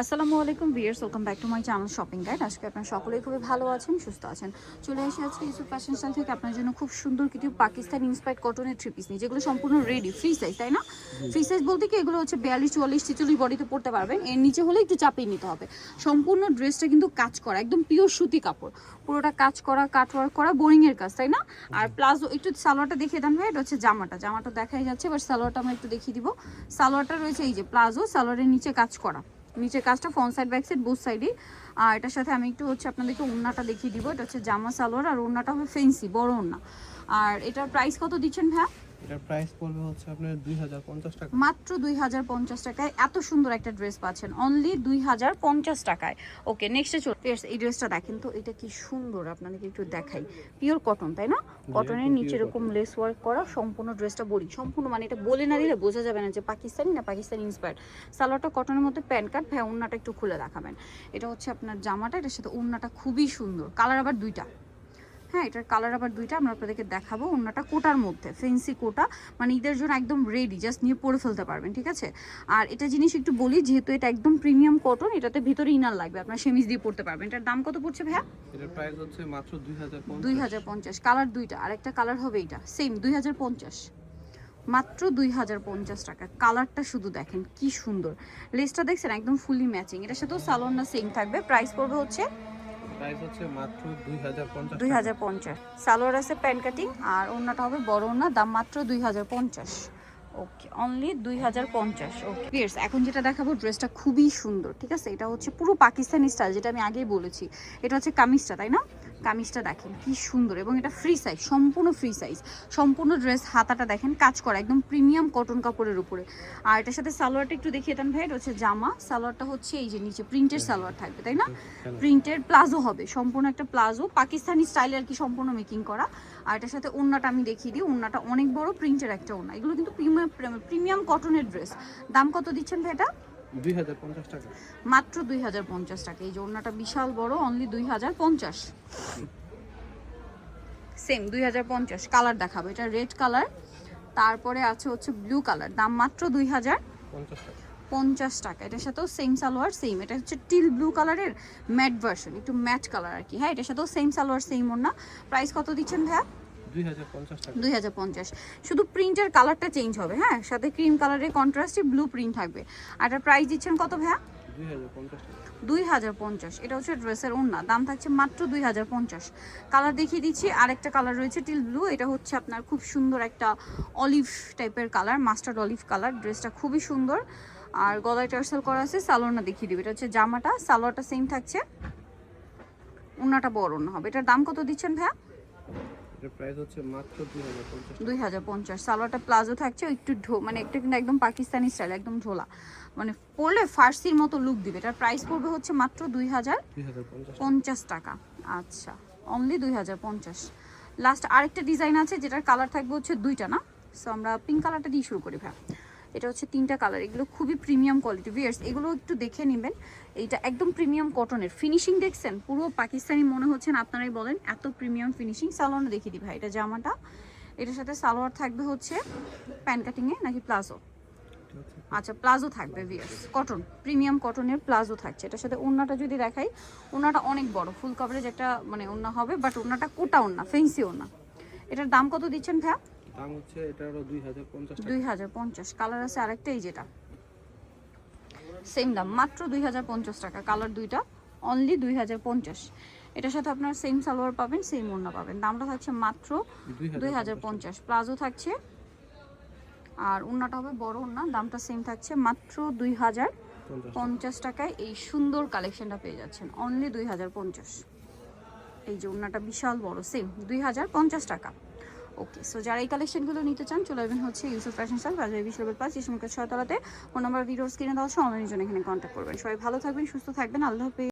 আসসালামু আলাইকুম viewers, welcome back to my channel shopping guide. আজকে আপনারা সকলেই খুবই ভালো আছেন, সুস্থ আছেন। চলে আসি আজকে ইউসুফ ফ্যাশন স্টাইল থেকে আপনার জন্য খুব সুন্দর কিছু পাকিস্তানি ইন্সপায়ার্ড কটনের থ্রি পিস নিয়ে, যেগুলো সম্পূর্ণ রেডি ফ্রি সাইজ, তাই না? ফ্রি সাইজ বলতে কি এগুলো হচ্ছে 42, 44, 46 বডিতে পড়তে পারবেন। এর নিচে হলে একটু চাপিয়ে নিতে হবে। সম্পূর্ণ ড্রেসটা কিন্তু কাজ করা, একদম পিওর সুতি কাপড়, পুরোটা কাজ করা, কাটওয়ার্ক করা, বোরিং এর কাজ, তাই না? আর প্লাজো একটু সালোয়ারটা দেখিয়ে দেন ভাই। এটা হচ্ছে জামাটা দেখাই যাচ্ছে, বাট সালোয়ারটা আমরা একটু দেখিয়ে দিব। সালোয়ারটা রয়েছে এই যে প্লাজো, সালোয়ারের নিচে কাজ করা, নিচে কাজটা front side back side both সাইডই। আর এটার সাথে আমি একটু হচ্ছে আপনাদেরকে ওড়নাটা দেখিয়ে দিব। এটা হচ্ছে জামা সালোয়ার, আর ওড়নাটা হবে ফেন্সি বড় ওড়না। আর এটার প্রাইস কত দিচ্ছেন ভাইয়া? এটার প্রাইস পড়বে হচ্ছে আপনার 2050 টাকা, মাত্র 2050 টাকায় এত সুন্দর একটা ড্রেস পাচ্ছেন, অনলি 2050 টাকায়। ওকে, নেক্সটে চল। এই ড্রেসটা দেখেন তো, এটা কি সুন্দর, আপনাদেরকে একটু দেখাই। পিওর কটন, তাই না? কটনের নিচে এরকম লেস ওয়ার্ক করা, সম্পূর্ণ ড্রেসটা বড়ি, সম্পূর্ণ মানে এটা বলে না দিলে বোঝা যাবে না যে পাকিস্তানি না পাকিস্তানি ইন্সপায়ার্ড। সালোয়ারটা কটনের মধ্যে প্যান্ট কাট, ভাই ওড়নাটা একটু খুলে দেখাবেন। এটা হচ্ছে আপনার জামাটা, এটার সাথে ওড়নাটা খুবই সুন্দর, কালার আবার দুইটা। হ্যাঁ, এটার কালার আবার দুইটা, আমরা আপনাদেরকে দেখাবো। ওড়নাটা কোটার মধ্যে, ফেন্সি কোটা, মানে ঈদের জন্য একদম রেডি, জাস্ট নিয়ে পরে ফেলতে পারবেন, ঠিক আছে? আর এটা জিনিস একটু বলি, যেহেতু এটা একদম প্রিমিয়াম কটন, এটাতে ভিতরে ইনার লাগবে, আপনার সেমিজ দিয়ে পড়তে পারবেন। এটার দাম কত পড়ছে ভাইয়া? এটার প্রাইস হচ্ছে মাত্র 2050। 2050, কালার দুইটা, আর একটা কালার হবে এইটা সেম 2050, মাত্র 2050 টাকা। কালারটা শুধু দেখেন কি সুন্দর, লেসটা দেখছেন একদম ফুলি ম্যাচিং। এটার সাথেও সালোয়ারটা সেম থাকবে। প্রাইস পড়বে হচ্ছে প্রাইস হচ্ছে মাত্র 2050 টাকা। 2050। সালোয়ার আছে প্যান্ট কাটিং, আর ওড়নাটা হবে বড় ওড়না, দাম মাত্র 2050। ওকে, অনলি 2050। ওকে পিয়ার্স, এখন যেটা দেখাবো ড্রেসটা খুবই সুন্দর, ঠিক আছে? এটা হচ্ছে পুরো পাকিস্তানি স্টাইল, যেটা আমি আগেই বলেছি। এটা হচ্ছে কামিজটা, তাই না? কামিজটা দেখেন কি সুন্দর, এবং এটা ফ্রি সাইজ, সম্পূর্ণ ফ্রি সাইজ। সম্পূর্ণ ড্রেস হাতাটা দেখেন কাজ করা, একদম প্রিমিয়াম কটন কাপড়ের উপরে। আর এটার সাথে সালোয়ারটা একটু দেখিয়ে দেন ভাই। এটা হচ্ছে জামা, সালোয়ারটা হচ্ছে এই যে নিচে প্রিন্টের সালোয়ার থাকবে, তাই না? প্রিন্টের প্লাজো হবে, সম্পূর্ণ একটা প্লাজো, পাকিস্তানি স্টাইলে আর কি, সম্পূর্ণ মেকিং করা। আর এটার সাথে ওড়নাটা আমি দেখিয়ে দিই। ওড়নাটা অনেক বড়, প্রিন্টের একটা ওড়না। এগুলো কিন্তু প্রিমিয়াম কটনের ড্রেস। দাম কত দিচ্ছেন ভাই এটা? 2050 টাকা, মাত্র 2050 টাকা। এই যে ওড়নাটা বিশাল বড়, অনলি 2050। সেম 2050। কালার দেখাবো, এটা রেড কালার, তারপরে আছে হচ্ছে ব্লু কালার, দাম মাত্র 2050 টাকা। এটার সাথেও সেম সালোয়ার সেম। এটা হচ্ছে টিল ব্লু কালারের ম্যাট ভার্সন, একটু ম্যাট কালার আর কি। হ্যাঁ, এটার সাথেও সেম সালোয়ার সেম ওড়না। প্রাইস কত দিচ্ছেন ভাইয়া? 2050 টাকা। 2050। শুধু প্রিন্টের কালারটা চেঞ্জ হবে, হ্যাঁ, সাথে ক্রিম কালারের কন্ট্রাস্টে ব্লু প্রিন্ট থাকবে। আর এটার প্রাইস দিচ্ছেন কত ভাইয়া? 2050 টাকা। 2050। এটা হচ্ছে ড্রেসের ওড়না, দাম থাকছে মাত্র 2050। কালার দেখিয়ে দিচ্ছি, আরেকটা কালার রয়েছে টিল ব্লু। এটা হচ্ছে আপনার খুব সুন্দর একটা অলিভ টাইপের কালার, মাস্টার্ড অলিভ কালার। ড্রেসটা খুবই সুন্দর, আর গলায় টার্সেল করা আছে। সালোয়ারটা দেখিয়ে দিবে। এটা হচ্ছে জামাটা, সালোয়ারটা সেম থাকছে, ওড়নাটা বড় ওড়না হবে। এটার দাম কত দিচ্ছেন ভাইয়া? এটার প্রাইস হচ্ছে মাত্র 2050 টাকা। 2050। সালোয়ারটা প্লাজো থাকছে, একটু মানে একটু কিন্তু একদম পাকিস্তানি স্টাইল, একদম ঝোলা, মানে পরলে ফার্সির মতো লুক দিবে। এটার প্রাইস পড়বে হচ্ছে মাত্র 2050 টাকা। আচ্ছা, অনলি 2050। লাস্ট আরেকটা ডিজাইন আছে, যেটার কালার থাকবে হচ্ছে দুইটা, না? সো আমরা পিঙ্ক কালারটা দিয়ে শুরু করি ভাই। এটা হচ্ছে তিনটা কালার, এগুলো খুবই প্রিমিয়াম কোয়ালিটি ভিউয়ার্স, এগুলো একটু দেখে নেবেন। এইটা একদম প্রিমিয়াম কটনের ফিনিশিং, দেখছেন পুরো পাকিস্তানি মনে হচ্ছে না? আপনারাই বলেন, এত প্রিমিয়াম ফিনিশিং। সালোয়ারটা দেখিয়ে দিই ভাই। এটা জামাটা, এটার সাথে সালোয়ার থাকবে হচ্ছে প্যান্ট কাটিংয়ে নাকি প্লাজো? আচ্ছা, প্লাজো থাকবে ভিউয়ার্স, কটন, প্রিমিয়াম কটনের প্লাজো থাকছে। এটার সাথে ওড়নাটা যদি দেখাই, ওড়নাটা অনেক বড়, ফুল কভারেজ একটা মানে ওড়না হবে, বাট ওড়নাটা কোটা ওড়না, ফেন্সি ওড়না। এটার দাম কত দিচ্ছেন ভাইয়া? দাম হচ্ছে এটারও 2050 টাকা। 2050। কালার আছে আরেকটা, এই যেটা সেম দাম, মাত্র 2050 টাকা। কালার দুইটা, অনলি 2050। এটার সাথে আপনার সেম সালোয়ার পাবেন, সেম ওড়না পাবেন। দামটা থাকছে মাত্র 2050। প্লাজো থাকছে, আর ওড়নাটা হবে বড় ওড়না, দামটা সেম থাকছে মাত্র 2050 টাকায়। এই সুন্দর কালেকশনটা পেয়ে যাচ্ছেন অনলি 2050। এই যে ওড়নাটা বিশাল বড়, সেম 2050 টাকা। ওকে, সো যারা এই কালেকশনগুলো নিতে চান, চলে আসবেন হচ্ছে ইউসুফ ফ্যাশন স্টাইল, বাজার 20 লেভেল 5, ইসলামকে 6 তলাতে। ফোন নাম্বার ভিডিওর স্ক্রিনে দেওয়া আছে, অনলাইনের জন্য এখানে কন্ট্যাক্ট করবেন। সবাই ভালো থাকবেন, সুস্থ থাকবেন, আল্লাহ হাফেজ।